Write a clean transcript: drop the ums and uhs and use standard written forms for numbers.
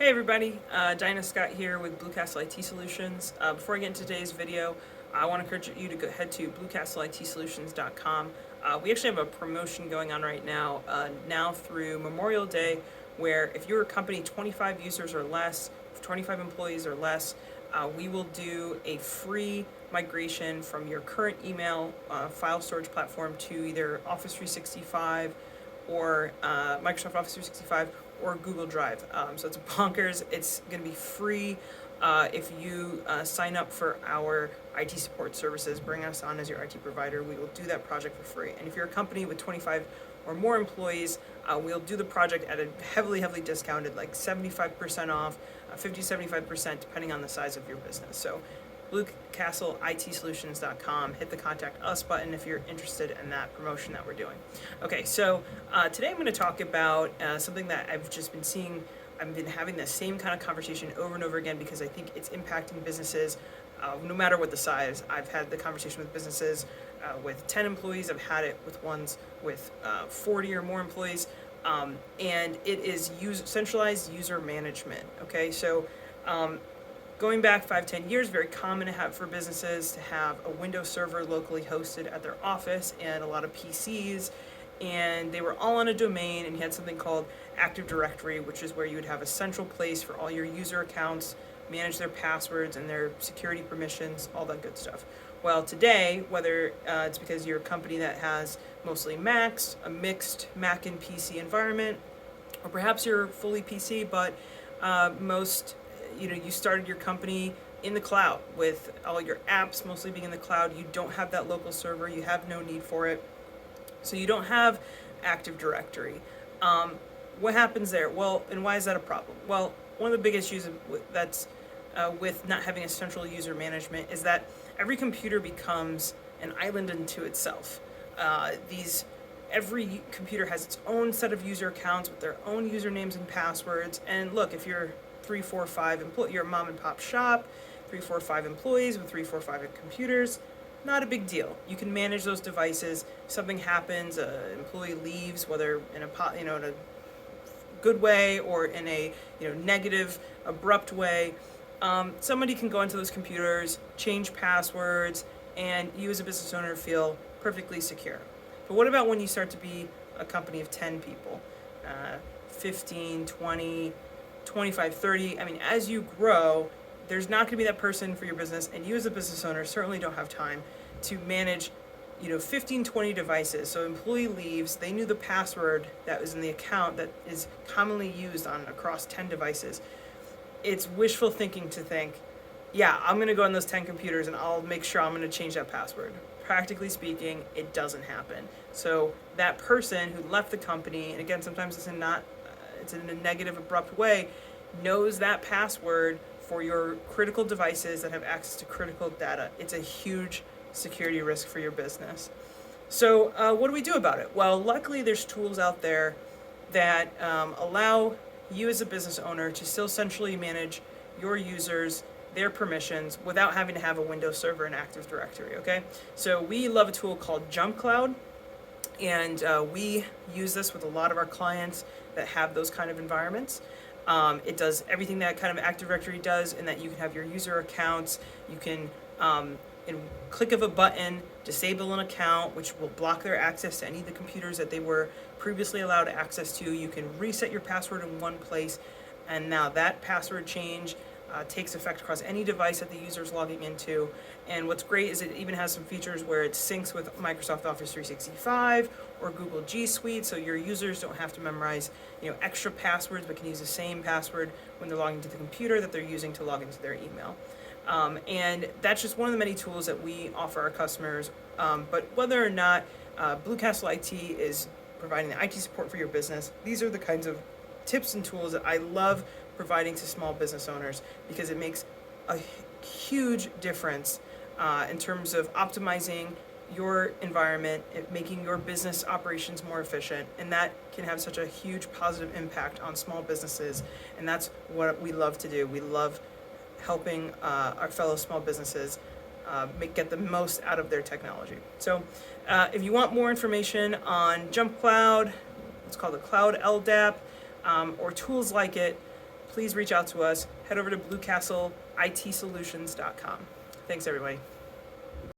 Hey everybody, Dinah Scott here with Blue Castle IT Solutions. Before I get into today's video, I want to encourage you to head to bluecastleitsolutions.com. We actually have a promotion going on right now, now through Memorial Day, where if you're a company 25 users or less, 25 employees or less, we will do a free migration from your current email file storage platform to either Office 365 or Microsoft Office 365 or Google Drive. So it's bonkers. It's going to be free if you sign up for our IT support services. Bring us on as your IT provider. We will do that project for free. And if you're a company with 25 or more employees, we'll do the project at a heavily discounted, like 75% off, 50 to 75%, depending on the size of your business. So bluecastleitsolutions.com. Hit the contact us button if you're interested in that promotion that we're doing. Okay, so today I'm going to talk about something that I've just been seeing. I've been having the same kind of conversation over and over again because I think it's impacting businesses no matter what the size. I've had the conversation with businesses with 10 employees. I've had it with ones with 40 or more employees. And it is centralized user management. Okay, so going back 5-10 years, very common to have for businesses to have a Windows server locally hosted at their office and a lot of PCs, and they were all on a domain, and you had something called Active Directory, which is where you would have a central place for all your user accounts, manage their passwords and their security permissions, all that good stuff. Well, today, whether it's because you're a company that has mostly Macs, a mixed Mac and PC environment, or perhaps you're fully PC, but you started your company in the cloud with all your apps mostly being in the cloud. You don't have that local server. You have no need for it. So you don't have Active Directory. What happens there? Well, and why is that a problem? Well, one of the big issues that's with not having a central user management is that every computer becomes an island unto itself. Every computer has its own set of user accounts with their own usernames and passwords. And look, if you're 3, 4, 5 you're a mom and pop shop, 3, 4, 5 employees with 3, 4, 5 computers, not a big deal. You can manage those devices. If something happens, an employee leaves, whether in a good way or in a negative, abrupt way. Somebody can go into those computers, change passwords, and you as a business owner feel perfectly secure. But what about when you start to be a company of 10 people, 15, 20, 25, 30? I mean, as you grow, there's not going to be that person for your business, and you as a business owner certainly don't have time to manage 15, 20 devices. So employee leaves, they knew the password that was in the account that is commonly used across 10 devices. It's wishful thinking to think, yeah, I'm going to go on those 10 computers and I'll make sure I'm going to change that password. Practically speaking, it doesn't happen. So that person who left the company, and again, sometimes it's in a negative, abrupt way, knows that password for your critical devices that have access to critical data. It's a huge security risk for your business. So what do we do about it? Well, luckily there's tools out there that allow you as a business owner to still centrally manage your users, their permissions, without having to have a Windows server and Active Directory, okay? So we love a tool called Jump Cloud, and we use this with a lot of our clients that have those kind of environments. It does everything that kind of Active Directory does, in that you can have your user accounts. You can, in click of a button, disable an account, which will block their access to any of the computers that they were previously allowed access to. You can reset your password in one place, and now that password change takes effect across any device that the user is logging into. And what's great is it even has some features where it syncs with Microsoft Office 365 or Google G Suite, so your users don't have to memorize extra passwords, but can use the same password when they're logging into the computer that they're using to log into their email. And that's just one of the many tools that we offer our customers. But whether or not Blue Castle IT is providing the IT support for your business, these are the kinds of tips and tools that I love providing to small business owners, because it makes a huge difference in terms of optimizing your environment, making your business operations more efficient, and that can have such a huge positive impact on small businesses. And that's what we love to do. We love helping our fellow small businesses get the most out of their technology. So if you want more information on Jump Cloud, it's called the Cloud LDAP, or tools like it, please reach out to us. Head over to bluecastleitsolutions.com. Thanks, everybody.